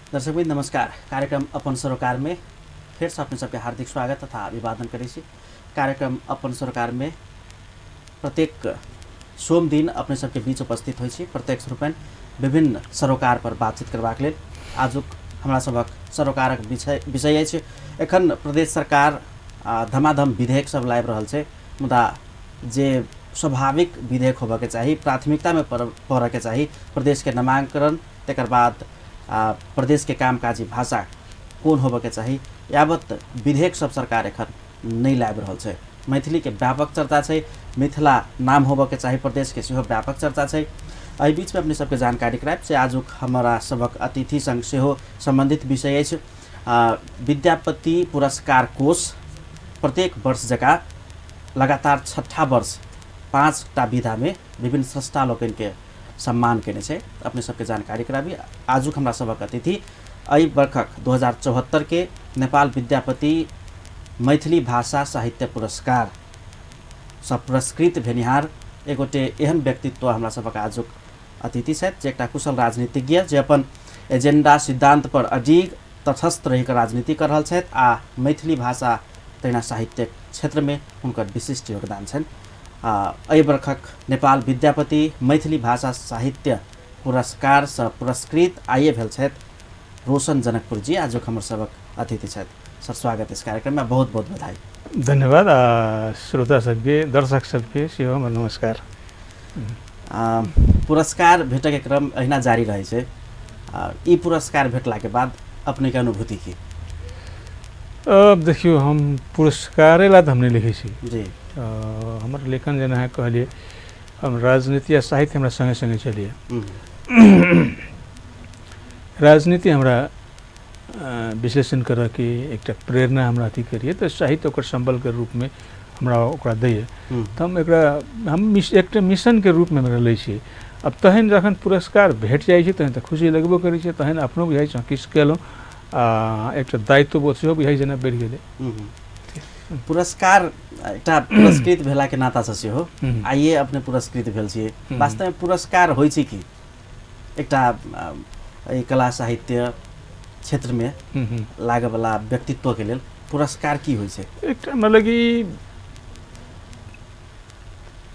दर्शकवृन्द नमस्कार। कार्यक्रम अपन सरोकार में फिर से अपने सबके हार्दिक स्वागत तथा अभिवादन करै छी। कार्यक्रम अपन सरोकार में प्रत्येक सोम दिन अपने सबके बीच उपस्थित होइ छी प्रत्यक्ष रूपें विभिन्न सरोकार पर बातचीत करबाक लेल। आजुक हमरा सबक सरोकारक विषय अछि एखन प्रदेश सरकार धमाधम विधेयक सब लाबि रहल छै, मुदा जे स्वाभाविक विधेयक होबके चाही, प्राथमिकता में पड़के चाही, प्रदेश के नामांकन तकर बाद प्रदेश के कामकाजी भाषा कौन होबके चाही, यावत विधेयक सब सरकार एखन नहीं लाबि रहल छै। मैथिली के व्यापक चर्चा छै, मिथिला नाम होबके चाही प्रदेश के सेहो व्यापक चर्चा छै। एहि बीच में अपने सबके जानकारी करायब से आजुक हमारा सबक अतिथि संग सेहो संबंधित विषय अछि विद्यापति पुरस्कार कोष। प्रत्येक वर्ष जका लगातार 6ठा वर्ष 5टा विधा में विभिन्न स्रष्टा लोकन के सम्मान केने छै। अपने सबके जानकारी कराबी। आजुक हमरा सबक अतिथि एहि वर्षक 2074 के नेपाल विद्यापति मैथिली भाषा साहित्य पुरस्कार सब पुरस्कृत भेनिहार एगोटे एहन व्यक्तित्व हमरा सबक आजुक अतिथि छथि जे एकटा कुशल राजनीतिज्ञ जे अपन एजेंडा सिद्धांत पर अडिग तटस्थ रहिकर राजनीति कर रहल छथि आ मैथिली भाषा तहिना साहित्य क्षेत्र में हुनकर विशिष्ट योगदान छनि। एहि वर्षक नेपाल विद्यापति मैथिली भाषा साहित्य पुरस्कार से पुरस्कृत आइए भेल छथि रोशन जनकपुर जी। आजुक हमर सबक अतिथि छथि। सर स्वागत इस कार्यक्रम में, बहुत बहुत बधाई। धन्यवाद। श्रोता सबके दर्शक सबके सेहो हमर नमस्कार। पुरस्कार भेटक के क्रम अहिना जारी रहे छै। ई पुरस्कार भेटला के बाद अपने के अनुभूति की? अब देखियो, हम पुरस्कारे ला हम नहीं लिखे छी जी। हमारे लेखन जेना है कहलिए, हम राजनीति या साहित्य हमरा संगे संगे चलिए। राजनीति हमरा विश्लेषण करऽ के एकटा प्रेरणा हमरा अथी करिए, तो साहित्य ओकर संबल के रूप में हमरा ओकरा दैए, तो हम एकटा मिशन के रूप में हमरा लै छी। अब तहन जखन पुरस्कार भेट जाइ छै तहन तऽ खुशी लगबो करै छै, तहन अपनो बुझाइ छै किछु केलहुँ, एकटा दायित्व बोध सेहो बुझाइ जेना बढ़ि गेलै। पुरस्कार एकटा पुरस्कृत भेला के नाता से सेहो आइए अपने पुरस्कृत भेल छियै। वास्तव में पुरस्कार होइ छै कि एकटा कला साहित्य क्षेत्र में लागे वाला व्यक्तित्व के लेल पुरस्कार की होइ छै? एकटा मतलब कि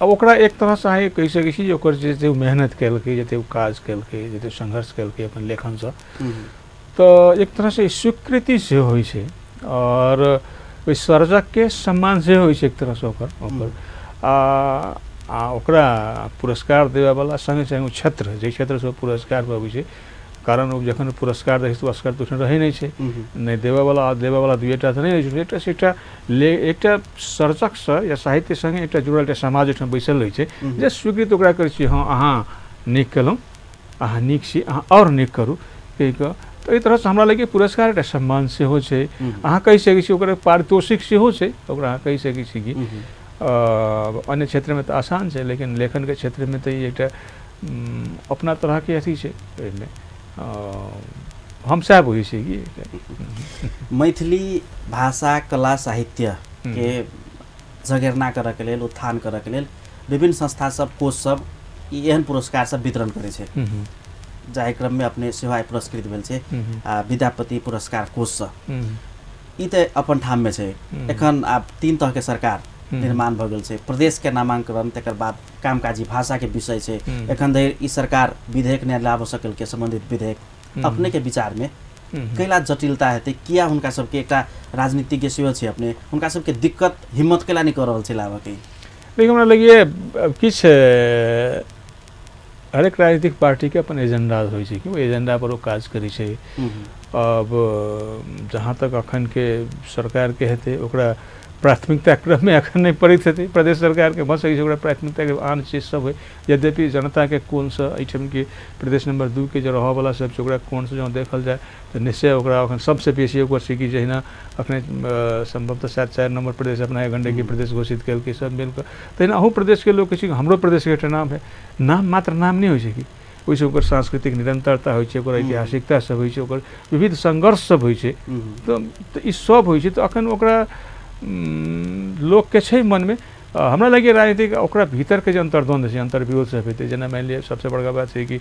अब ओकरा एक तरह से अहाँ कहि सकै छी जे ओकर जे मेहनत केलकै, जते ओ काज केलकै, जते संघर्ष केलकै अपन लेखन से, तो एक तरह से स्वीकृति से होइ छै और ओहि सर्जक के सम्मान से होइ छै एक तरह से ओकर ओकरा पुरस्कार देवे वाला संगे संगे क्षेत्र जे क्षेत्र से पुरस्कार पाबै छै, कारण ओ जखन पुरस्कार दै छै तो पुरस्कार तो रहै नहीं छै, नहीं देवे वाला दुइटा तो नहीं रहै छै। एकटा से एकटा सर्जक से या साहित्य संगे एकटा जुड़ल एकटा समाज ओहिठाम बैसल रहै छै जे स्वीकृत ओकरा करै छै, हाँ अहाँ नीक केलहुँ, अहाँ नीक छी, अहाँ और नीक करू कहि कऽ। तो एहि तरह से हमरा लगे पुरस्कार एकटा सम्मान सेहो छै। अहाँ कहि सकै छी ओकर पारितोषिक सेहो छै, ओकरा अहाँ कहि सकै छी कि अन्य क्षेत्र में तो आसान छै, लेकिन लेखन के क्षेत्र में तो ई एकटा अपना तरह के अथी छै। एहिमे हम सएह बुझै छी कि मैथिली भाषा कला साहित्य के जगेरना करऽ के लेल, उत्थान करऽ के लेल विभिन्न संस्था सब, कोष सब एहन पुरस्कार सब वितरण करै छै, जाहि क्रम में अपने सेहो आइ पुरस्कृत भेल छै विद्यापति पुरस्कार कोष से। ई तऽ अपन ठाम में छै। एखन आब 3 तरह के सरकार निर्माण भ गेल छै, प्रदेश के नामांकन तकर बाद कामकाजी भाषा के विषय छै। एखन धरि ई सरकार विधेयक नहि लाबऽ सकल के संबंधित विधेयक अपने के विचार में कैला जटिलता हेतै? किया हुनका सबके एकटा राजनीतिज्ञ सेहो छै, अपने हुनका सबके दिक्कत हिम्मत कैला नहीं कर रहल छै लाबऽ के? लेकिन हमरा लगिए किछु हरेक राजनीतिक पार्टी के अपन एजेंडा होइ छै कि ओ एजेंडा पर वो काज करै छै। अब जहाँ तक अखन के सरकार के हेतै ओकरा प्राथमिकता क्रम में अखन नहीं पड़ैत हेतै, प्रदेश सरकार के भऽ सकै छै ओकरा प्राथमिकता के आन चीज सब होइ। यद्यपि जनता के कोण से एहिठाम के प्रदेश नंबर 2 के जो रहऽ वाला सब छै ओकरा कोण से जँ देखल जाए तो निश्चय ओकरा अखन सबसे बेसी ओकर छै कि जहिना अखने संभवतः 4 नंबर प्रदेश अपना गंडकी प्रदेश घोषित केलकै सब मिलकर, तहिना अहू प्रदेश के लोग कहै छै हमरो प्रदेश के एकटा नाम है। नाम मात्र नाम नहीं होइ छै कि ओहिसँ ओकर सांस्कृतिक निरंतरता होइ छै, ओकर ऐतिहासिकता सब होइ छै, ओकर विविध संघर्ष सब होइ छै। तो ई सब होइ छै। तो अखन ओकरा लोग के छै मन में हमरा लगे राजनीतिक ओकरा भीतर के जो अंतर्द्वंद छै, अंतर्विरोध सब हेतै। जेना मानि लिअ सबसे बड़का बात छै कि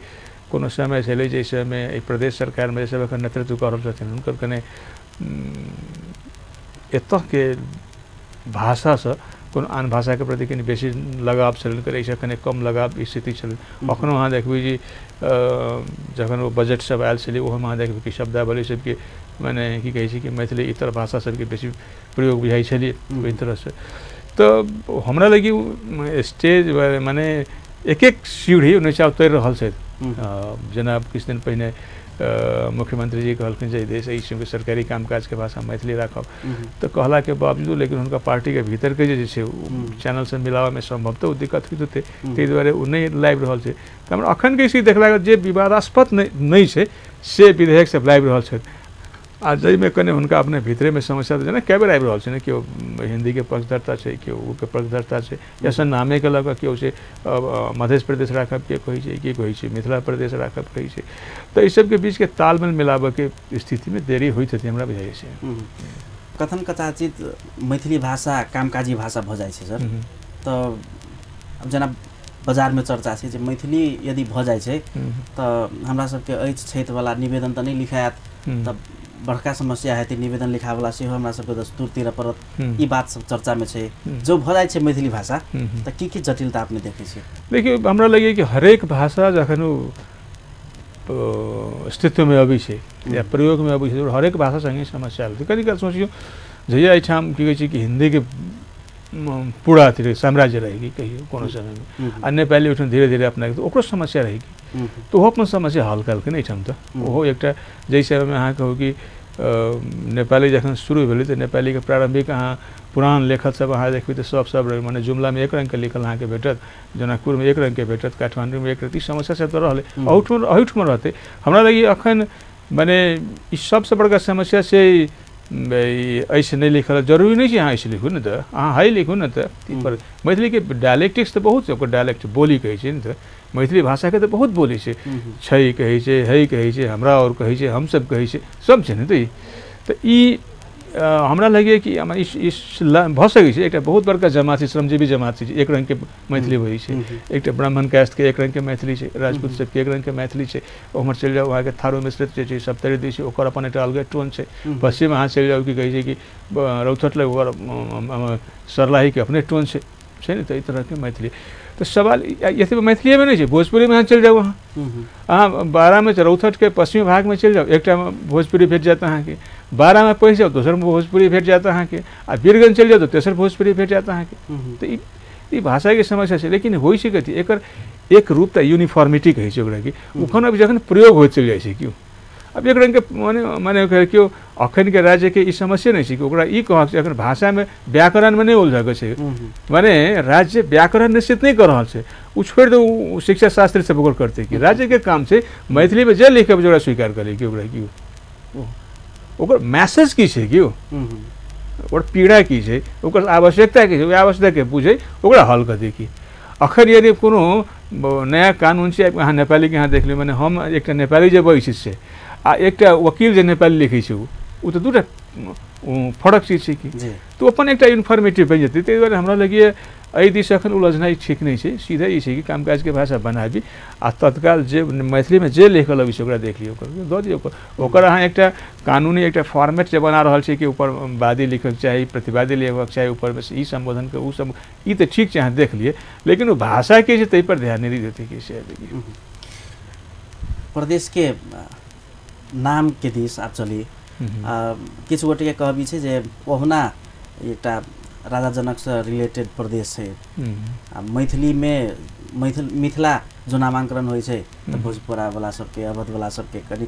कोनो समय छलै जैसे में एहि प्रदेश सरकार में सब एखन नेतृत्व कऽ रहल छथिन हुनकर कने एतऽ के भाषा से कोनो आन भाषा के प्रति कनि बेसी लगाव छल हुनकर ऐसे कने कम लगाव स्थिति छल अखनो अहाँ देखबै जी जखन वो बजट सब आयल छलै ओहोमे अहाँ देखबै कि शब्दावली सबके माने की कहै छै कि मैथिली इतर भाषा सबके बेसी प्रयोग बुझाइ छलै ओहि तरह से तो हमरा लगी स्टेज माने एक एक सीढ़ी नीचा उतरि रहल छै जेना किछु दिन पहिने मुख्यमंत्री जी कहलखिन जे देश एहि सरकारी कामकाज के भाषा मैथिली राखब तो कहला के बावजूद लेकिन उनका पार्टी के भीतर के जे छै चैनल से मिलावा में संभवतः दिक्कत होइत हेतै ताहि दुआरे ओ नहि लाबि रहल छै तऽ हमरा अखन के स्थिति देखला जे विवादास्पद नहि छै से विधेयक सब लाबि रहल छै आ जाहिमे कने हुनका अपने भीतरे में समस्या जेना कए बेर आबि रहल छै ने केओ हिंदी के पक्षधरता छै केओ ओ के पक्षधरता छै या सन नामे के लऽ कऽ केओ छै मध्य प्रदेश राखब के कहै छै के कहै छै मिथिला प्रदेश राखब कहै छै तऽ ई सबके बीच के तालमेल मिलाबऽ के स्थिति में देरी होइत हेतै हमरा बुझाइ छै कथन कथाचित मैथिली भाषा कामकाजी भाषा भऽ जाइ छै सर तऽ अब जेना बाजार में चर्चा छै जे मैथिली यदि भऽ जाइ छै तऽ हमरा सबके अछि क्षेत्रवाला निवेदन तऽ नहि लिखायत तऽ बड़का समस्या हेतै निवेदन लिखावला सेहो हमरा सबके दस्तूरतिर पड़त ई बात सब चर्चा में छै जो भऽ जाइ छै मैथिली भाषा तऽ की जटिलता अपने देखै छियै देखियौ हमरा लगैए कि हरेक भाषा जखन अस्तित्व में अबै छै या प्रयोग में अबै छै हरेक भाषा संगे समस्या आबै छै कनि काल सोचियौ जहिया एहिठाम की कहै छै कि हिंदी के पूरा अथी साम्राज्य रहेगी कहियो कोनो समय में आ नेपाली ओहिठाम धीरे धीरे अपना तो ओकरो समस्या रहेगी तो ओहो अपन समस्या हल कलखिन एहिठाम तऽ ओहो एकटा जाहि समयमे अहाँ कहू कि नेपाली जखन शुरू भेलै तऽ नेपाली के प्रारंभिक अहाँ पुरान लेखक सब अहाँ देखबै तऽ सब माने जुमला में एक रंग के लिखल अहाँ के भेटत जनकपुर में एक रंग के भेटत काठमांडू में एक रंग समस्या सब तऽ रहलै अहूठम रहतै हमरा लगी अखन माने ई सबसे बड़का समस्या से ऐसे नहीं लिखल जरूरी नहीं है अहाँ ऐसे लिखू न तो अहाँ हाई लिखू न तो पर मैथिली के डायलेक्टिक्स तो बहुत है डायलेक्ट बोली कहै छै न तो मैथिली भाषा के तो बहुत बोली छै कहै छै है कहै छै हमरा और कहै छै हम सब कहै छै सब छै न तो ई हमरा लगे कि भऽ सकै छै एकटा बहुत बड़का जमात छै श्रमजीवी जमात छै एक रंग के मैथिली होइ छै एकटा ब्राह्मण कास्ट के एक रंग के मैथिली छै राजपूत सब के एक रंग के मैथिली छै उम्हर चलि जाउ वहाँ के थारू मिश्रित छै सप्तरी दी छै ओकर अपन एकटा अलगे टोन छै पश्चिम अहाँ चलि जाउ कि कहै छै कि रौथट लग ओकर सरलाही के अपने टोन छै न तऽ ई तरह के मैथिली तो सवाल यदि मैथिली में नहीं है भोजपुरी में चल जाओ अहाँ बारह में रौथट के पश्चिमी भाग में चल जाओ एक भोजपुरी भेट जाता अहाँ के बारह में पहुँच जाओ दोसर में भोजपुरी भेट जाता अहाँ के आ वीरगंज चल जाओ तो तेसर भोजपुरी भेट जाता अहाँ के तो ई भाषा के समस्या है लेकिन हो सकै छै एकर एक रूप तो यूनिफॉर्मिटी कहै छै ओकरा कि उखन अब जखन प्रयोग होइत चलि जाइ छै क्यों अब एक रंग के माने क्यों अखन के राज्य के ई समस्या नहीं है कि ओकरा ई कहक अखन भाषा में व्याकरण में नहीं उलझक छै माने राज्य व्याकरण निश्चित नहीं कर रहा है उ छोड़ दो शिक्षा शास्त्री सब ओकर करते कि राज्य के काम से मैथिली में जे लिखब जोड़ा स्वीकार करे कि ओकरा की ओकर मैसेज की छै कि ओकर पीड़ा की छै ओकर आवश्यकता की छै आवश्यकता के बुझे ओकरा हल कर दे कि अखन यदि कोनो नया कानून छै अहाँ नेपाली के यहाँ देख लियौ माने हम एकटा नेपाली जे बैसित छै आ एकटा वकील जे नेपाली लिखै छै ओ तऽ दूटा फरक चीज छै कि तो अपन एकटा इन्फॉर्मेटिव बनि जेतै ताहि दुआरे हमरा लगिए एहि दिस एखन उलझनाइ ठीक नहीं छै सीधे ई छै कि कामकाज के भाषा बनाबी आ तत्काल जे मैथिली में जे लिखल अबै छै ओकरा देख लियौ दऽ दियौ ओकर अहाँ एकटा कानूनी एकटा फॉर्मेट जे बना रहल छै कि ऊपर वादी लिखक चाही प्रतिवादी लिखक चाही ऊपर में ई संबोधन के उ सब ई तऽ ठीक छै अहाँ देख लिए लेकिन वो भाषा के ताहि पर ध्यान नहीं देते कि से प्रदेश के नाम के दिस आप चलिए किछु गोटे के कहबी छै जे ओहुना एकटा राजा जनक से रिलेटेड प्रदेश है मैथिली में मिथिला जो नामांकन होइ छै तऽ भोजपुरा वाला सबके अवध वाला सबके कनि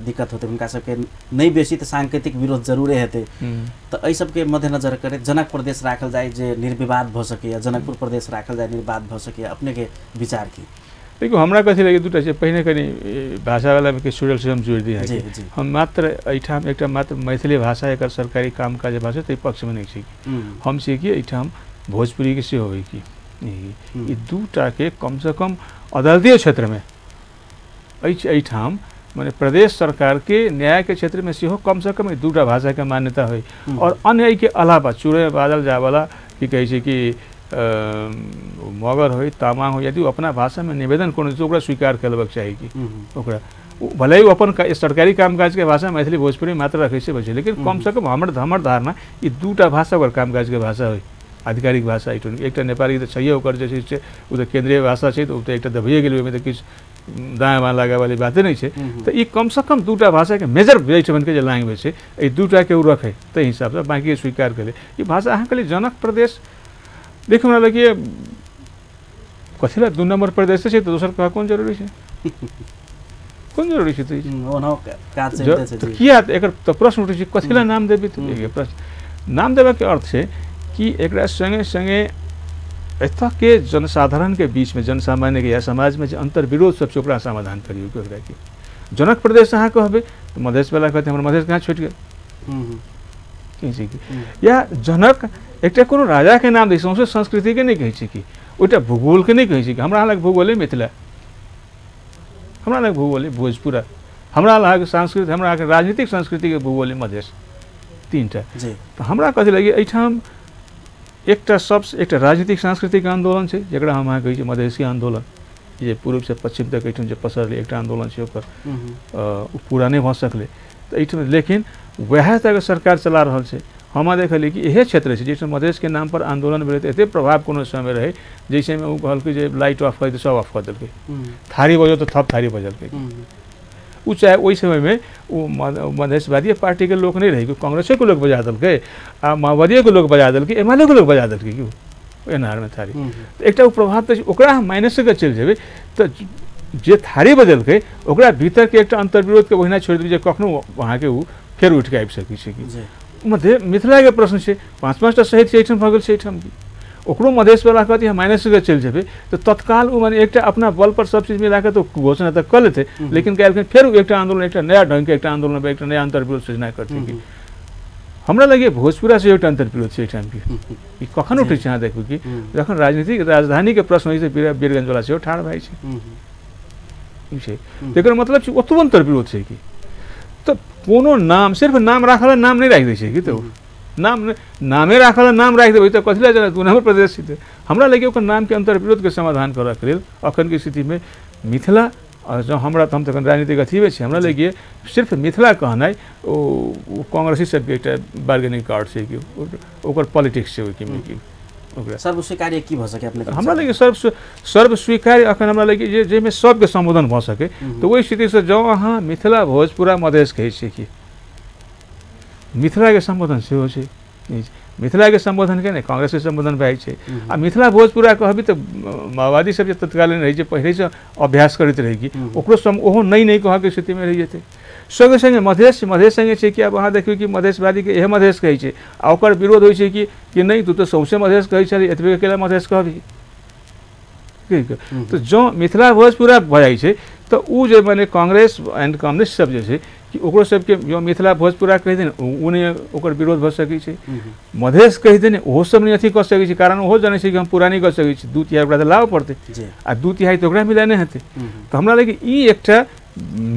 दिक्कत होते उनका सबके नहीं बेसी तो सांकेतिक विरोध जरूरे हेतै तो एहि सबके मद्देनजर करे जनक प्रदेश राखल जाए जे निर्विवाद भ सके या जनकपुर प्रदेश राखल जाए निर्विवाद भ सके अपने के विचार की देखियो हमरा कथी लगे दूटा छै पहिने कनी भाषा वाला में के सुडल से हम जोड़ दी है हम मात्र एठाम एकटा मात्र मैथिली भाषा एकर सरकारी कामकाज भाषा तै पक्ष में नहीं छै हम छै कि एठाम भोजपुरी के से होवे कि ई दूटा के कम से कम अदालतीय क्षेत्र में एठाम माने प्रदेश सरकार के न्याय के क्षेत्र में से हो कम से कम दूटा भाषा के मान्यता हो और अन्य के अलावा चूड़े बादल जावला की कहे छै कि मगर हो तामाङ हो यदि अपना भाषा में निवेदन करने तो ओकरा स्वीकार करबाक चाही कि ओकरा भले ही अपन सरकारी कामकाज के भाषा मैथिली भोजपुरी मात्र रखे से बचे लेकिन कम से कम हमर धारणा ये दूटा भाषा ओकर कामकाज के भाषा हो आधिकारिक भाषा एक नेपाली तो छैए ओकर जैसे उ तो केंद्रीय भाषा है तो एक दबिए गेल में तो किछु दायाँ बाँ लगा वाली बातें नहीं है तो ये कम से कम दूटा भाषा के मेजर जैसे के लैंग्वेज है ये दूटा के रखे तो हिसाब से बाकी स्वीकार करे ये भाषा अहाँ के लिए जनक प्रदेश देखो हमरा लगे कथिला 2 नंबर प्रदेश है तो दोसर कहा कौन जरूरी है कौन जरूरी है तो किया एक तो प्रश्न उठे छै कथिला नाम देबी तो ये प्रश्न नाम देबा के अर्थ है कि एकरा संगे संगे एतऽ के जनसाधारण के बीच में जनसामान्य के या समाज में अंतर विरोध सबसे ओकरा समाधान करियो कि ओकरा के जनक प्रदेश अहाँ कहबे तो मधेश वाला कहते हमर मधेश कहाँ छूट गेल या जनक एक कोनो राजा के नाम दै सौंसे संस्कृति के नहीं कहै छै कि ओटा भूगोल के नहीं कहै छै कि हमरा लग भूगोल है मिथिला हमरा लग भूगोल है भोजपुरा हमरा लग संस्कृति हमरा लग राजनीतिक संस्कृति के भूगोल है मधेश 3टा तो हमरा कथि लगे एठाम एकटा सबसे एकटा राजनीतिक सांस्कृतिक आंदोलन है जकरा हम अहाँ कहै छी मधेसी आंदोलन जे पूर्व से पश्चिम तक एठाम जे पसरले एकटा आंदोलन है ओकर पूरा नहीं भ सकले तो एठाम लेकिन वह तक सरकार चला रहा है हम देखलिए कि यह क्षेत्र है जैसे मधेश के नाम पर आंदोलन भेल तो एते प्रभाव कोनो समय रहे जैसे में वो कहल जे लाइट ऑफ कर सब ऑफ कर दिल्कै थारी बजो तो थप थारी बजलकै उ चाहे वही समय में वो मधेशवादी पार्टी के लोग नहीं रहे कांग्रेसे के लोग बजा दिल्कै आ माओवादी के लोग बजा दिल्कै एमएलए के लोग बजा दिल्कै क्यों एनआर में थारी तो एक प्रभाव तो ओकरा माइनस के चल जेबे तो जे थारी बजलकै ओकरा भीतर के एक अंतर विरोध के ओहिना छोड़ दीजिए कखनो वहाँ के फिर उठ के आबि सकै छै कि मध्य मिथिला के प्रश्न है 5-5टा शहीद से एठाम भऽ गेल छै एठाम की ओकरो मधेश वाला कहती है माइनस के चल जेबे तो तत्काल वो माने एक अपना बल पर सब चीज मिला के तो घोषणा तक कर लेते लेकिन कहलखिन फिर एक आंदोलन एक नया ढंग के एक आंदोलन पे एक नया अंतर विरोध सृजना करते कि हमरा लगे भोजपुरा से एक अंतर विरोध है टाइम की कखन उठे छै देखू कि जखन राजनीतिक राजधानी के प्रश्न होइ छै बीरगंज वाला से ठाड़ भाई छै तेकर मतलब छै ओतबो अंतर विरोध छै कि तो कोनो नाम सिर्फ नाम राखल नाम नहीं राख दै छै कि तो नामे राखल नाम राख देबै तो कथिला जना 2 नंबर प्रदेश छै हमरा लगे ओकर नाम के अंतर विरोध के समाधान करऽ के लेल अखन के स्थिति में मिथिला और जो हमरा हम तखन राजनीतिक अथी में छै हमरा लगे सिर्फ मिथिला कहनाइ ओ कांग्रेसी सब के एकटा बार्गेनिंग कार्ड छै कि ओकर पॉलिटिक्स छै ओहि में कि ओकरा सर्व स्वीकार्य की भ सके अपने हमरा लगे सर्व स्वीकार्य अखन हमरा लगे जे में सबके संबोधन भ सके तो वही स्थिति से जो अहाँ मिथिला भोजपुरा मधेश कहै छै कि मिथिला के संबोधन से हो छै मिथिला के संबोधन के नहीं कांग्रेस के संबोधन भाई छै आ मिथिला भोजपुरा कहबी तो माओवादी सब जे तत्कालीन रही छै पहले से अभ्यास करते रही कि ओकरो ओहो नहीं कह के स्थिति में रही जेते संगे संगे मधेश संगे छै कि अब अहाँ देखियो कि मधेशवादी के यह मधेश कहै छै आ ओकर विरोध होइ छै कि नहीं तू तो सौसे मधेश कहै छै एतबे अकेला मधेश कहबी तो जो मिथिला भोजपुरा भ जाइ छै तो उ जे माने कांग्रेस एंड कम्युनिस्ट सब जे छै कि ओकरो सबके जो मिथिला भोजपुरा कहि दे उन्हें ओकर विरोध भ सकै छै मधेश कहि दे ओहो सब नहीं अथी कऽ सकै छै कारण ओहो जानै छै कि हम पूरा नहीं कऽ सकै छी 2 तिहाई ओकरा तऽ लाबऽ पड़तै आ 2 तिहाई तऽ ओकरा मिला नहीं हेतै तऽ हमरा लगे ई एकटा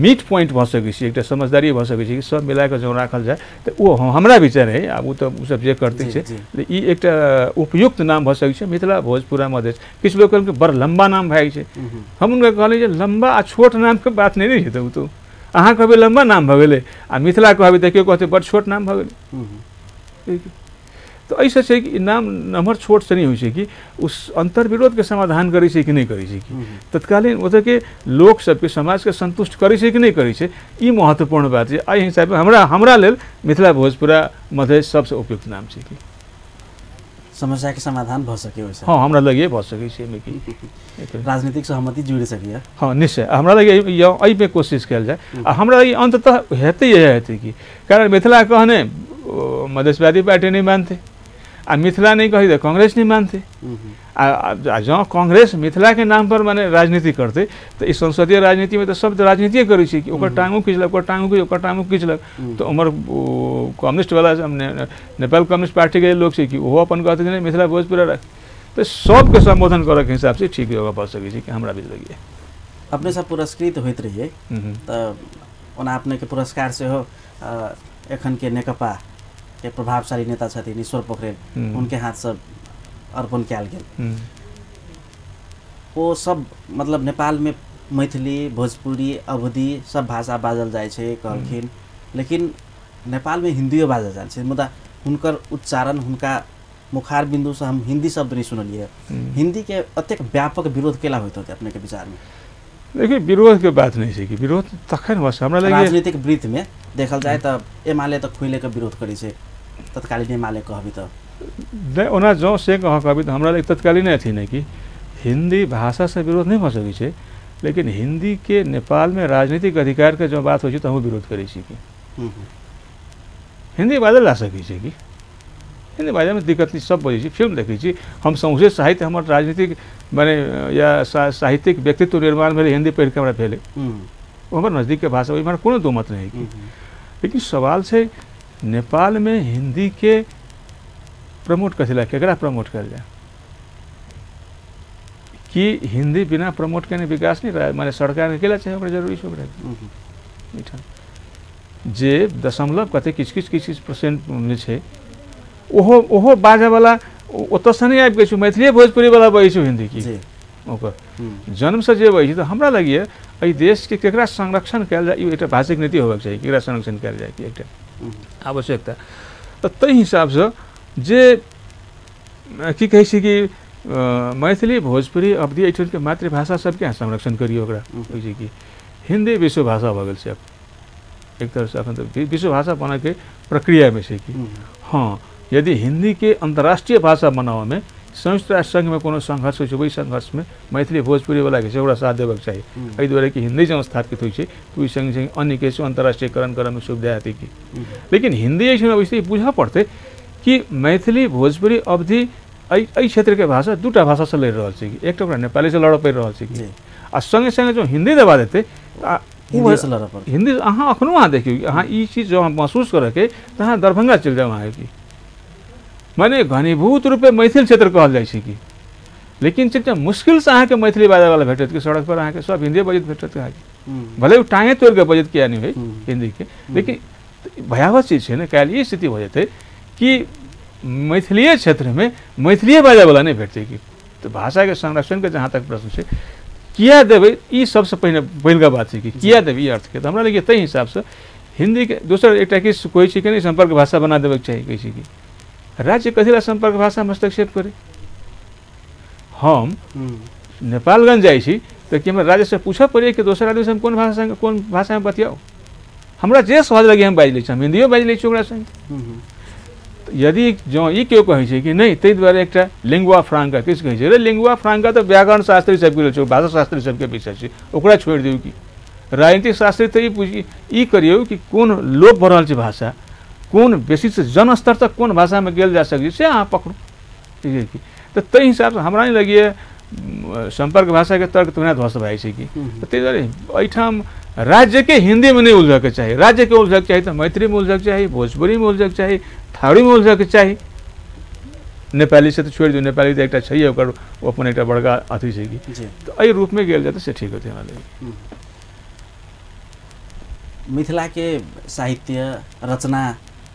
मीट पॉइंट भ सकै छै एकटा समझदारी भ सकै छै कि सब मिला के जो राखल जाए तऽ ओ हमरा विचार है आब ओ तऽ सब जे करते छै ई एकटा उपयुक्त नाम भ सकै छै मिथिला भोजपुरा मधेश किछु लोग कहलकै बड़ लंबा नाम भए छै हम उनका कहलियै जे लंबा आ छोट नाम के बात नहीं छै तऽ तो अहाँ कहबै लंबा नाम भ गेलै आ मिथिला कहबै देखियो कहते बड़ छोट नाम भ गेलै तो ऐसे छै कि नाम नम्बर छोट से नहीं होइ छै कि उस अंतर विरोध के समाधान करै छै कि नहीं करै छै कि तत्कालीन ओतऽ के लोक सबके समाज के संतुष्ट करै छै कि नहीं करै छै ई महत्वपूर्ण बात छै एहि हिसाबे हमरा लेल मिथिला भोजपुरा मधेश सबसे उपयुक्त नाम छै कि समस्या के समाधान भ सके वैसे हाँ हमरा लगे भ सकै छै एहिमे कि राजनीतिक सहमति जुड़ सके हाँ निश्चय हमरा लगे एहि पे कोशिश कयल जाए आ हमरा लगे अंततः हेतै हेतै कि कारण मिथिला कहने मधेशवादी पार्टी नहीं मानते आ मिथिला नहीं कही तो कांग्रेस नहीं मानते आ जहाँ कांग्रेस मिथिला के नाम पर माने राजनीति करते तो इस संसदीय राजनीति में तो सब राजनीति करै छै कि ओकर टांगू खींचलक ओकर टांगू खींचलक तो हमर कम्युनिस्ट वाला नेपाल कम्युनिस्ट पार्टी के लोग छै कि ओहो अपन कहते नहीं मिथिला भोजपुरा रख तो सबके संबोधन करे के हिसाब से ठीक होगा पा सकै छै कि हमरा भी लगे अपने सब पुरस्कृत होइत रहिए तो ओना अपने के पुरस्कार से हो एखन के नेकपा के प्रभावशाली नेता छथिन ईश्वर पोखरेल उनके हाथ से अर्पण कयल गेल वो सब मतलब नेपाल में मैथिली भोजपुरी अवधी सब भाषा बाजल जाए छे कहलखिन लेकिन नेपाल में हिंदियो बाजल जाए छे मुदा हुनकर उच्चारण हुनका मुखार बिंदु से हम हिंदी शब्द नहीं सुनलिए हिंदी के अत्यंत व्यापक विरोध केला होते होते अपने के विचार में देखिए विरोध के बात नहीं है कि विरोध तखन बस हमरा लगे राजनीतिक वृत्त में देखल जाए तो एमाले तो खुले के विरोध करी छे तत्कालीन एमाले कहबी तो नहीं ओना जो से कहबी तो हमरा लगे तत्कालीन अथी नहीं कि हिंदी भाषा से विरोध नहीं हो सकै छै लेकिन हिंदी के नेपाल में राजनीतिक अधिकार के जो बात हो तो हम विरोध करै छी कि हिंदी बाजल जा सकै छै कि हिंदी बाजा में दिक्कत नहीं सब बजे फिल्म देखै छी हम सौंसे साहित्य हमर राजनीतिक माने या साहित्यिक व्यक्तित्व निर्माण में हिंदी पढ़ के हमरा भेले हमर नजदीक के भाषा हमारा कोनो दो मत नहीं लेकिन सवाल से नेपाल में हिंदी के प्रमोट कथिला केकरा प्रमोट कर जाए कि हिंदी बिना प्रमोट करने विकास नहीं रहा माने सरकार के केला चाहिए जरूरी छे जे दशमलव कते किछ % में छे ओहो बाजा वाला ओत से नहीं आबि गए मैथिली भोजपुरी वाला बही छो हिंदी की ओकर जन्म से जे बही तो हमरा लगिए एहि देश के केकरा संरक्षण कयल जाए ई एकटा भाषिक नीति होबाक चाही केकरा संरक्षण कयल जाए कि एकटा आवश्यकता तो तै हिसाब से जे की कहै छी कि मैथिली भोजपुरी अवधि एठन के मातृभाषा सबके संरक्षण करियो ओकरा होइ छै कि हिंदी विश्व भाषा भ गेल छै एक तरह से अपन विश्व भाषा बना के प्रक्रिया में छै कि हाँ यदि हिंदी के अंतर्राष्ट्रीय भाषा बनावे में संयुक्त राष्ट्र संघ में कोनो संघर्ष हो वही संघर्ष में मैथिली भोजपुरी वाला के ओकरा साथ देबाक चाही एहि दुआरे कि हिंदी जब स्थापित होइ छै तो ओहि संग संग अन्य के अंतर्राष्ट्रीयकरण करने में सुविधा हेतै कि लेकिन हिंदी ऐसे अवश्य बुझा पड़ते कि मैथिली भोजपुरी अवधि एहि क्षेत्र के भाषा दूटा भाषा से लड़ रहा है कि एक तो नेपाली से लड़ पड़ रहा है कि आ संगे संगे जो हिंदी दबा देते हिंदी अहाँ अखनो अहाँ देखियो अहाँ ई चीज जो महसूस करके तो अहाँ दरभंगा चल जाओ अहाँ की माने घनीभूत रूपे मैथिल क्षेत्र कहल जाइ छै कि लेकिन चिंता मुश्किल से अहाँ के मैथिली बाजा वाला भेटत कि सड़क पर अहाँ के सब हिंदी बजत भेटत अहाँ के भले टांगे तोड़ के बजत किया नहीं है हिंदी के लेकिन भयावह चीज है ना काल ये स्थिति हो जाते कि मैथिली क्षेत्र में मैथिली बाजा वाला नहीं भेटते कि तो भाषा के संरक्षण के जहाँ तक प्रश्न है किया देवे ई सबसे पहिल का बात है कि किया देवे ई अर्थ के तो हमरा लगे तै हिसाब से हिंदी के दोसर एकटा कि कोई छी के नहीं संपर्क भाषा बना देवे चाहिए कहै छी कि राज्य कथिला संपर्क भाषा में हस्तक्षेप करे हम नेपालगंज जाइ छी तो कि हमरा राज्य से पूछा पड़े कि दोसर आदमी से हम कोन भाषा में बतियाओ हमरा जे सहज लगे हम बाजि लै छी हम हिंदियो बाजि लै छी ओकरा संग यदि जो ई क्यों कहै छै कि नहीं तै दुआरे एकटा लिंगुआ फ्रांका किस कहै छै रे लिंगुआ फ्रांका तो व्याकरण शास्त्री सबके छै भाषा शास्त्री सबके विषय छै ओकरा छोड़ि दियौ कि राजनीतिक शास्त्री तो ई करियौ कि कोन लोप भऽ रहल छै भाषा कोन बेसी से जन स्तर तक कोन भाषा में गेल जा सकै से अहाँ पकड़ू ठीक है कि तो तै हिसाब से हमरा नहीं लगिए संपर्क भाषा के तर्क तुरंत ध्वस्त भए छै कि तै दुआरे एहिठाम राज्य के हिंदी में नहीं उलझक के चाहिए राज्य के उलझक चाहिए तो मैथिली में उलझक चाहिए भोजपुरी में उलझक चाहिए थारू में उलझक चाहिए नेपाली से तो छोड़ दियो नेपाली तो एक छै ओकर अपन एक बड़का अथी छै कि तो एहि रूप में गेल जाए से ठीक होते हमरा लगे मिथिला के साहित्य रचना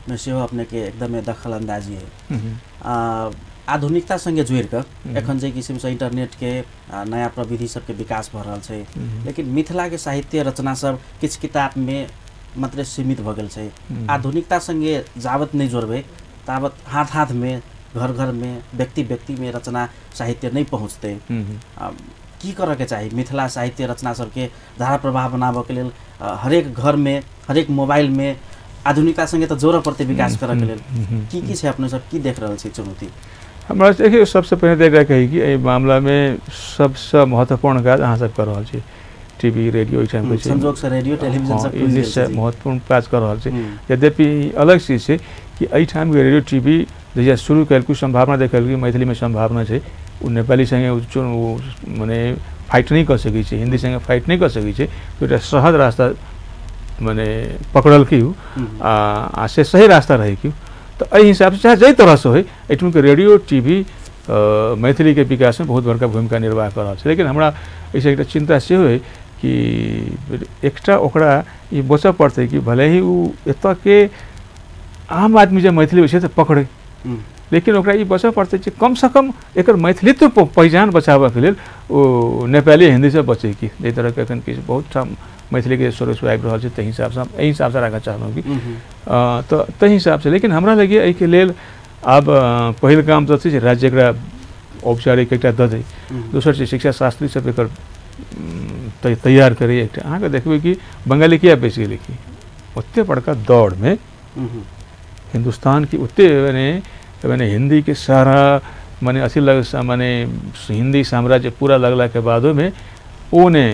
में से अपने के एकदम दखल अंदाजी है आधुनिकता संगे जोड़ कर एखन जे किसिम से इंटरनेट के नया प्रविधि सबके विकास भ रहल छै लेकिन मिथिला के साहित्य रचना सब किछ किताब में मात्र सीमित भ गेल छै आधुनिकता संगे जावत नहीं जोड़बे तावत हाथ हाथ में घर घर में व्यक्ति व्यक्ति में रचना साहित्य नहीं पहुँचते की करे के चाहिए मिथिला साहित्य रचना सबके धारा प्रवाह बनाबे के लेल हरेक घर में हरेक मोबाइल में आधुनिकता संगे तो जोड़ पड़ते विकास करे के लेल की छै अपने सब की देख रहल छी चुनौती हमरा देखिए सबसे पहले तो एकरा कही कि एहि मामला में सबसे महत्वपूर्ण काज अहाँ सब कर रहल छी टीवी रेडियो टाइम पे संजोग से रेडियो टेलीविजन सब निश्चय महत्वपूर्ण काज कर रहल छी यद्यपि अलग चीज छै कि एहि टाइम के रेडियो टीवी जहिया शुरू कयल कुछ संभावना देखल कि मैथिली में संभावना छै उ नेपाली संगे माने फाइट नहीं कर सकै छै हिंदी संगे फाइट नहीं कर सकै छै तो एक सहज रास्ता माने पकड़ल कि आ से सही रास्ता रहे कि तो एहि हिसाब से चाहे जै तरह से हो एठम के रेडियो टीवी मैथिली के विकास में बहुत बड़का भूमिका निर्वाह कर रहल छै लेकिन हमरा ऐसे एक चिंता से हो कि एकटा ओकरा ई बचऽ पड़तै कि भले ही उ एतऽ के आम आदमी जब मैथिली विषय तो पकड़े लेकिन ओकरा ई बचऽ पड़तै कि कम से कम एकर मैथिलीत्व पहचान बचाबऽके लेल ओ नेपाली हिंदी से बचे की जे तरह के एखन किछु बहुत ठाम मैथिली के स्वरूप आबि रहल छै ताहि हिसाब से एहि हिसाब से राखऽ चाहलहुँ कि तो ताहि हिसाब से लेकिन हमरा लगे एहि के लेल आब पहिल काम तऽ छै राज्य एकरा औपचारिक एकटा दऽ दै दोसर छै शिक्षा शास्त्री सब एकर तैयार करै एकटा अहाँके देखबै कि बंगाली किया बेच गेलै कि ओते बड़का दौड़ में हिंदुस्तान की उतने मैंने हिंदी के सारा माने अथी लग माने हिंदी साम्राज्य पूरा लगला के बादों में ओने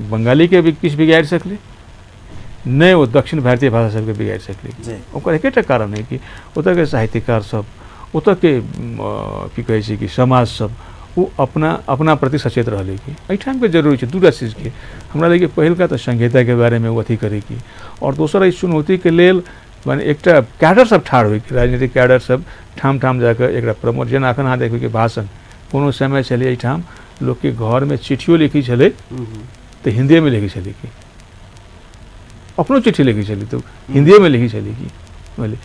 बंगाली के भी किछु बिगाड़ सकले नहीं वो दक्षिण भारतीय भाषा सबके बिगाड़ सकले ओकर एकेटा कारण है कि ओतऽ के साहित्यकार सब ओतऽ के की कहै छै कि समाज सब वो अपना प्रति सचेत रहले कि एहिठाम के जरूरी छै दूटा चीज के हमरा लगे पहिलका तऽ संहिता के बारे में वो अथी करे की और दोसर एहि चुनौती के लेल माने एकटा कैडर सब ठाड़ होइ कि राजनीतिक कैडर सब ठाम ठाम जाकर एकरा प्रमोट जेना अखन अहाँ देखबै कि भाषण कोनो समय छलै एहिठाम लोग के घर में चिट्ठियों लिखी छलै तो हिंदी में लिखी छलै कि अपनो चिट्ठी लिखी छलै तो हिंदी में लिखी छलै कि बोले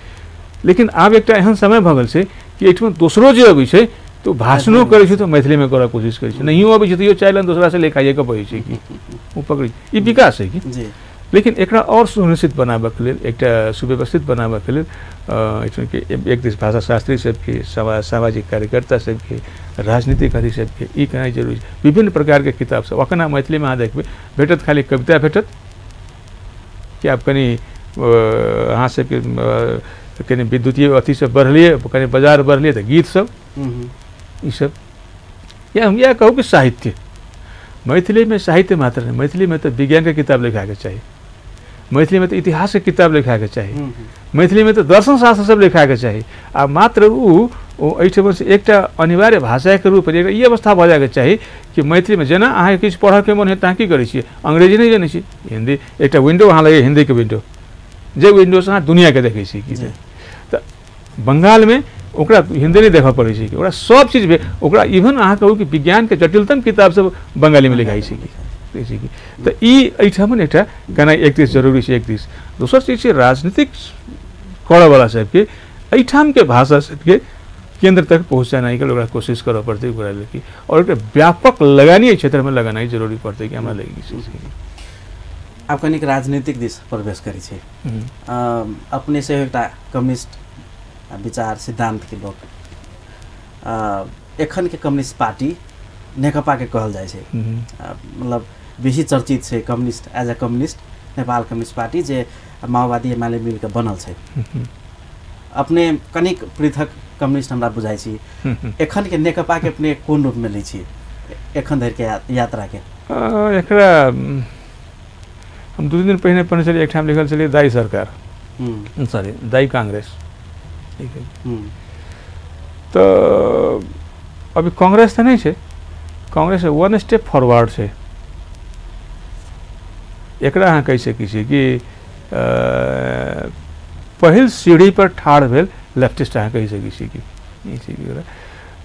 लेकिन आब एकटा एहन समय भऽ गेल छै कि एहिठाम दोसरो जे अबै छै तो भाषणों करे छै तो मैथिली में करऽ कोशिश करे छै नहियो अबै छै तो चाहि लन दोसरा से लिखाइए के पड़ै छै कि ओ पकड़ी ई विकास है कि लेकिन एकरा और सुनिश्चित बनाबऽ के लेल एकटा सुव्यवस्थित बनाबऽ के लेल एक दिस भाषा शास्त्री सबके सामाजिक कार्यकर्ता सबके राजनीतिक अथी सबके ई केनाइ जरूरी छै विभिन्न प्रकार के किताब सब अखन मैथिली में अहाँ देखबै भेटत खाली कविता भेटत कि आब कनि अहाँ सबके कनि विद्युतीय अथी से बढ़लिए कनि बाजार बढ़लिए तो गीत सब ई सब या हम यह कहूँ कि साहित्य मैथिली में साहित्य मात्र नहीं मैथिली में तो विज्ञान के किताब लिखा के चाहिए मैथिली में तो इतिहास के किताब लिखा के चाहिए मैथिली में तो दर्शन शास्त्र सब लिखा के चाहिए आ मात्र एहिठाम से एकटा अनिवार्य भाषा के रूप में ई अवस्था भऽ जाए के चाही कि मैथिली में जेना अहाँ किछु पढ़ऽ के मन है तहाँ की करै छियै अंग्रेजी नहीं जानै छी हिंदी एकटा विंडो अहाँ लगे हिंदी के विंडो जे विंडो से अहाँ दुनिया के देखै छी कि बंगाल में ओकरा हिंदी नहीं देखा पड़े छै ओकरा सब चीज ओकरा इवन अहाँ कहू कि विज्ञान के जटिलतम किताब सब बंगाली में लिखाई छै तो ई एहिठाम एकटा केना एक दिस जरूरी छै एक दिस दोसर चीज छै राजनीतिक करऽ वाला सबके एहिठाम के भाषा सबके केंद्र तक पहुँचानाइ के ओकरा कोशिश करऽ पड़तै ओकरा लेल कि और एकटा व्यापक लगानी क्षेत्र में लगानाइ जरूरी पड़तै कि हमरा लगे आप कनिक राजनीतिक दिस प्रवेश करै छै अपने से एकटा कम्युनिस्ट विचार सिद्धांत के लोग एखन के कम्युनिस्ट पार्टी नेकपा के कहल जाए छै मतलब बेसी चर्चित छै communist as a communist Nepal communist party जे माओवादी एमाले मिल के बनल छै अपने कनिक पृथक कम्युनिस्ट हमरा बुझाइ छी एखन के नेकपा के अपने कोन रूप में लै छी एखन धरि के यात्रा के एकरा हम दू दिन पहिने पढ़ने छलियै एकठाम लिखल छलियै दाई सरकार सॉरी दाई कांग्रेस तो अभी कांग्रेस तो नहीं है कांग्रेस वन स्टेप फॉरवर्ड है एकरा अहाँ कहि सकै छी कि पहिल सीढ़ी पर ठाढ़ भेल लेफ्टिस्ट अहाँ कहि सकै छी कि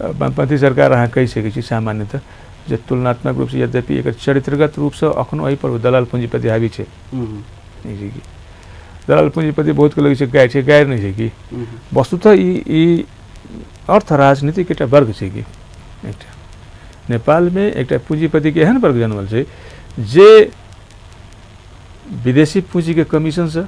वामपंथी सरकार अहाँ कहि सकै छी सामान्यतः जे तुलनात्मक रूप से यद्यपि एक चरित्रगत रूप से अखनो एहि पर दलाल पूंजीपति हावी छै दलाल पूंजीपति बहुत के लगे छै गायर नहीं है कि वस्तुतः ई अर्थ राजनीतिक एकटा वर्ग छै कि एकटा नेपाल में एकटा पूंजीपति के एहन वर्ग जन्मल छै जे विदेशी पूंजी के कमीशन से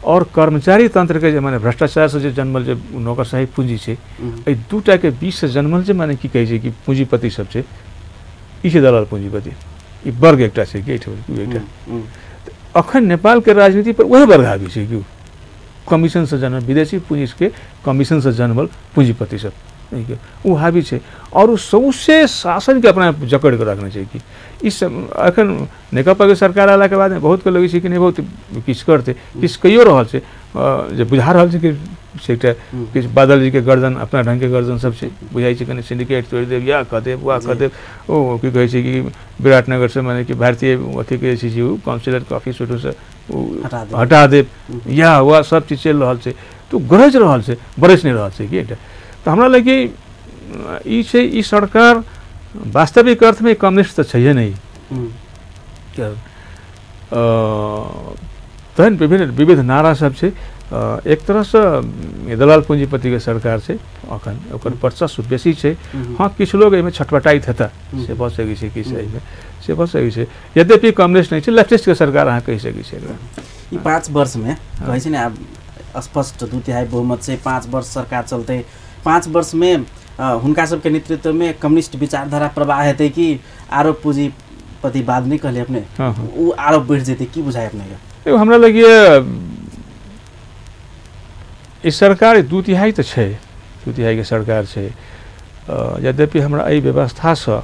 और कर्मचारी तंत्र के माने भ्रष्टाचार से जन्मल जे नौकरशाही पूंजी छै एहि दूटा के बीच से जन्मल जे माने की कहै छै कि पूंजीपति सब छै ई छै दलाल पूंजीपति ई वर्ग एकटा छै कि एकटा अखन नेपाल के राजनीति पर वही वर्ग हावी छै कि कमीशन से जन्मल विदेशी पूंजी के कमीशन से जन्मल पूंजीपति सब वो हावी छै और वो सबसे शासन के अपना जकड़ के रखना चाहिए कि इस अखन नेकपा के सरकार आला के बाद में बहुत के लगे छै कि नहीं बहुत किछु करते किछु कइयो रहल छै जे बुझा रहल छै कि एकटा किछु बादल जी के गर्दन अपना ढंग के गर्दन सब छै बुझाई छै कनि सिंडिकेट तोड़ देब या कह देब वा कह देब ओ की कहै छै कि विराटनगर से माने कि भारतीय अथी के छै काउंसिलर के ऑफिस से हटा देब या वह सब चीज चल रहल छै तो गरज रहल छै बरस नहीं रहल छै कि एकटा तो हमरा लगे ई सरकार वास्तविक अर्थ में कम्युनिस्ट तो है नहीं तहन विविध नारा सब छै। एक तरह से दलाल पूंजीपति के सरकार छै अखन ओकर वर्चस्व बेसी छै। हाँ किछु लोग एहिमे छटपटाइत हेता से भऽ सकै छै कि एहिमे से भऽ सकै छै। यद्यपि कम्युनिस्ट नहीं छै, लेफ्टिस्ट के सरकार अहाँ कहि सकै छै। ई 5 वर्ष में कहै छै ने अब स्पष्ट 2/3 बहुमत से 5 वर्ष सरकार चलते 5 वर्ष में हुनका सबके नेतृत्व में कम्युनिस्ट विचारधारा प्रवाह हेतै कि आरोप पूंजीपतिवाद नहीं कहले अपने उ आरोप बढ़ जेतै की बुझाय अपने के? एगो हमरा लगिए ई सरकार 2/3 तो छै, 2/3 के सरकार छै। यद्यपि हमरा एहि व्यवस्था से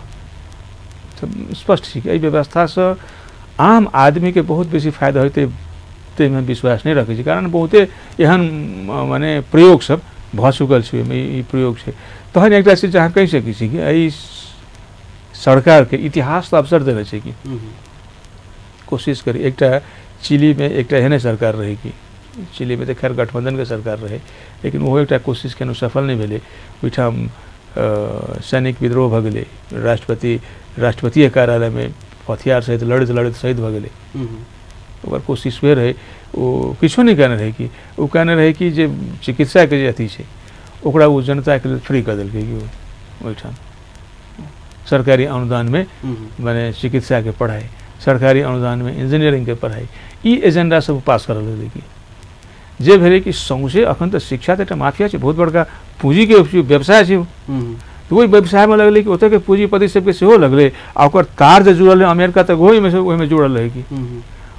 स्पष्ट छै कि एहि व्यवस्था से आम आदमी के बहुत बेसी फायदा होतै ताहिमे विश्वास नहीं रखै छै। कारण बहुते एहन माने प्रयोग सब भऽ चुकल छै, ई प्रयोग छै। तहन एकटा चीज अहाँ कहि सकै छी कि एहि सरकार के इतिहास तो अवसर देने छै कि कोशिश करी। एकटा चिली में एकटा एहने सरकार रहे कि चिली में तो खैर गठबंधन के सरकार रहे, लेकिन वो एक कोशिश केनु सफल नहीं भेले। ओहिठाम सैनिक विद्रोह भ गेलै, राष्ट्रपतीय कार्यालय में हथियार सहित लड़ैत शहीद भ गेलै। ओकर कोशिश वे रहे ओ किछो नहीं कहने रहे कि ओ कहने रहे कि जे चिकित्सा के जे अथी छै ओकरा वो जनता के लिए फ्री कर देलकै कि ओहिठाम सरकारी अनुदान में माने चिकित्सा के पढ़ाई, सरकारी अनुदान में इंजीनियरिंग के पढ़ाई, ई एजेंडा सब पास करल गेलै कि जे भेलै कि सौंसे अखन तऽ शिक्षा तऽ एकटा माफिया छै, बहुत बड़का पूंजी के व्यवसाय छै। तो वही व्यवसाय में लगलै कि ओतऽ के पूंजीपति सबके सेहो लगलै आ ओकर तार जे जुड़ल है अमेरिका तक ओहिमे जुड़ल रहे कि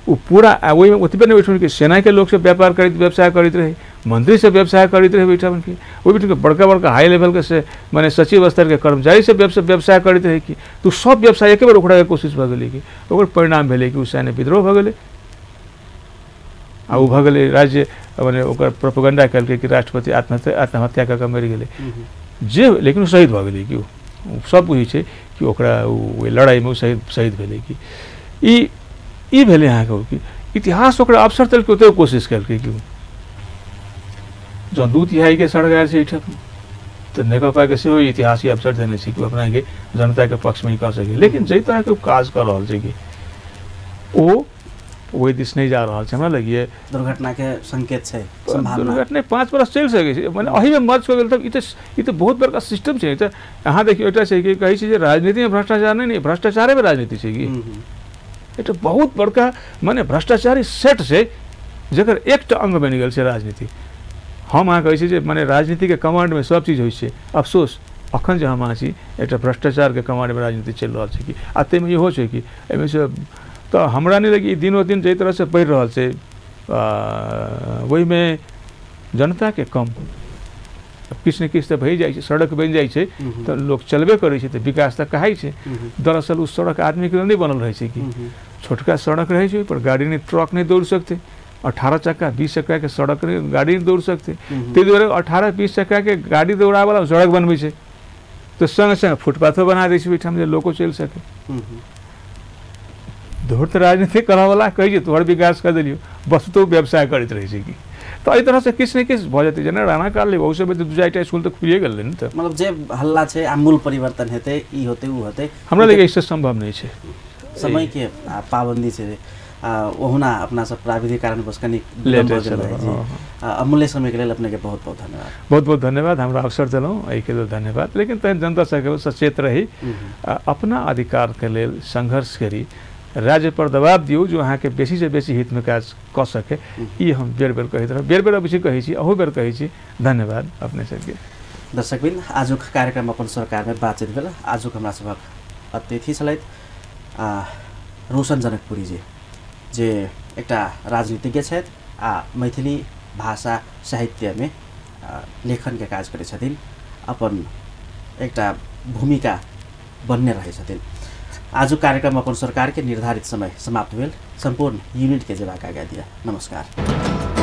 वो पूरा वही में ओतबे नहीं बैठल कि सेना के लोग से व्यापार करैत व्यवसाय करैत रहे, मंत्री से व्यवसाय करैत रहे बैठा के वही बैठ के बड़का हाई लेवल के से माने सचिव स्तर के कर्मचारी से व्यवसाय करैत रहे कि तो सब व्यवसाय एक बार उखड़ा के कोशिश भ गेलै कि ओकर परिणाम भेलै कि सैन्य विद्रोह भ गेलै आ उ भ गेलै राज्य माने ओकर प्रोपेगेंडा कलकै कि राष्ट्रपति आत्महत्या कऽ मरि गेलै जे, लेकिन शहीद भ गेलै कि सब बुझै छै कि ओकरा लड़ाई में शहीद भेलै कि ई भेलै अहाँके कि इतिहास ओकरा अवसर देलकै ओतऽ कोशिश कलकै कि जँ 2/3 के सरकार छै एहिठाम तऽ नेकपा के सेहो इतिहास के अवसर देने छै कि अपना के जनता के पक्ष में कऽ सकै। लेकिन जै तरह के काज कर रहल छै कि ओ वही दिस नहीं जा रहा है। हमरा लगिए दुर्घटना के संकेत छै, संभावना दुर्घटना 5 वर्ष चल सकै छै। माने अही में मर्ज हो गेल तब ई तो बहुत बड़का सिस्टम छै। तऽ अहाँ देखियो एकटा छै कि कहै छै जे राजनीति में भ्रष्टाचार नहीं, भ्रष्टाचारे में राजनीति छै कि एटा बहुत बड़का माने भ्रष्टाचारी सेट छै जकर एकटा अंग बनि गेल छै राजनीति। हम अहाँ कहै छी जे माने राजनीति के कमांड में सब चीज होइ छै। अफसोस अखन जे हम अहाँ छी एकटा भ्रष्टाचार के कमांड में राजनीति चलि रहल छै कि आ ताहिमे इहो छै कि एहिमे से तो हमरा नहीं लगी दिनों दिन जै तरह से बढ़ि रहल छै वही में जनता के कम किछु ने किछु तऽ भई जाइ छै, सड़क बनि जाइ छै तऽ लोग चलबे करै छै तऽ विकास तऽ कहाई छै। दरअसल उस सड़क आदमी के लिए नहीं बनल रहे छै कि छोटका सड़क रहे छै पर गाड़ी नहीं, ट्रक नहीं दौड़ सकते। 18 चक्का 20 चक्का के सड़क गाड़ी नहीं दौड़ सकते, ताहि दुआरे 18-20 चक्का के गाड़ी दौड़ा वाला सड़क बनबै छै तो संग संग फुटपाथो बना दै छै ओहिठाम जे लोको चलि सके। धूर्त राजनीति करऽ वाला कहै छै तोहर विकास कर देलियो, बस तो व्यवसाय करैत रहै छै कि तो एहि तरह से किछु ने किछु भऽ जेतै। जेना राणा काल ओहि समय तऽ 2-4टा स्कूल तऽ खुलिए गेलै ने। तऽ मतलब जे हल्ला छै आमूल परिवर्तन हेतै, ई होतै उ होतै, हमरा लगे इससे संभव नहीं छै। समय के पाबंदी छै ओहुना अपना सब प्राविधिक कारणवश कनि लेट जी। अमूल्य समय के लेल अपने के बहुत बहुत धन्यवाद। बहुत बहुत धन्यवाद, हमरा अवसर देलहुँ एहि के लेल धन्यवाद। लेकिन तहन जनता सबके सचेत रही, अपना अधिकार के लेल संघर्ष करी, राज्य पर दबाव दियो जो अहाँ के बेसी से बेसी हित में काज कऽ सके। ई हम बेर बेर कहैत रहब, बेर बेर अवश्य कहै छी, अहू बेर कहै छी। धन्यवाद अपने सबके। दर्शकबिन आजुक कार्यक्रम अपन सरकार में बातचीत भेल। आजुक हमरा सबक अतिथि छलथि रोशन जनकपुरी जी, जे एकटा राजनीतिज्ञ छथि आ मैथिली भाषा साहित्य में लेखन के काज करै छथिन, अपन एकटा भूमिका बनने रहै छथिन। आज कार्यक्रम अपन सरकार के निर्धारित समय समाप्त भेल। संपूर्ण यूनिट के जेबाक आज्ञा दिया। नमस्कार।